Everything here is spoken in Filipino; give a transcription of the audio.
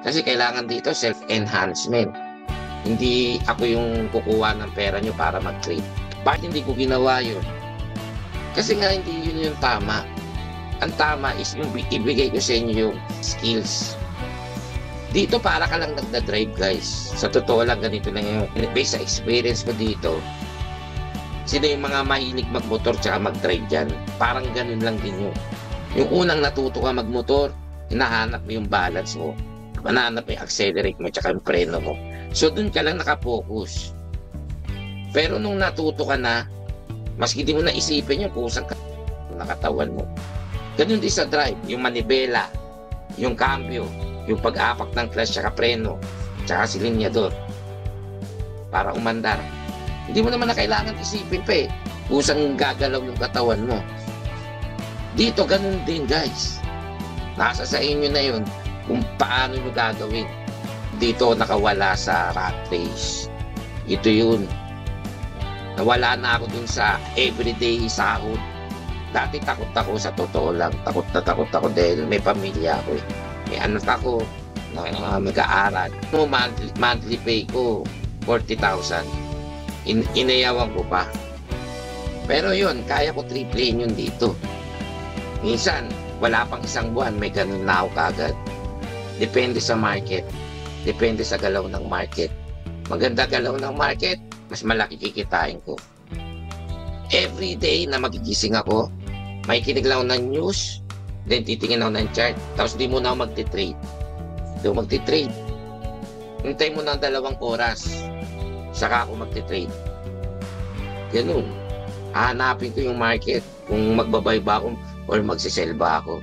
Kasi kailangan dito self-enhancement. Hindi ako yung kukuha ng pera nyo para mag-trade. Bakit hindi ko ginawa yun? Kasi nga hindi yun yung tama. Ang tama is yung ibigay ko sa inyo yung skills. Dito para ka lang nagda-drive, guys. Sa totoo lang, ganito lang yung based sa experience ko dito. Sino yung mga mahilig magmotor tsaka mag-drive dyan? Parang ganun lang din yun. Yung unang natuto ka magmotor, hinahanap mo yung balance mo. Hinahanap mo yung accelerate mo tsaka yung preno mo. So dun ka lang nakapokus. Pero nung natuto ka na, maski di mo naisipin yung kusang nakatawan mo. Ganun din sa drive, yung manibela, yung cambio, yung pag-apak ng clutch tsaka preno, tsaka silinyador para umandar. Hindi mo naman na kailangan isipin pa eh, kusang gagalaw yung katawan mo. Dito ganun din, guys. Nasa sa inyo na yun kung paano nyo gagawin. Dito nakawala sa rat race. Ito yun. Nawala na ako dun sa everyday sahod. Dati takot ako, sa totoo lang. Takot ako dahil may pamilya ako eh. May anak ako na mag-aaral. Monthly pay ko 40,000. Inayawan ko pa. Pero yun, kaya ko triple yun dito. Minsan, wala pang isang buwan, may ganun na ako kagad. Depende sa market. Depende sa galaw ng market. Maganda galaw ng market, mas malaki kikitain ko. Every day na magigising ako, may kinig lang ng news, then titingin ako ng chart, tapos di mo na ako magti-trade. Di mo magti-trade. Hintay mo ng 2 oras, saka ako magti-trade. Ganun. Hahanapin ko yung market, kung magbabay ba ako or magsisell ba ako.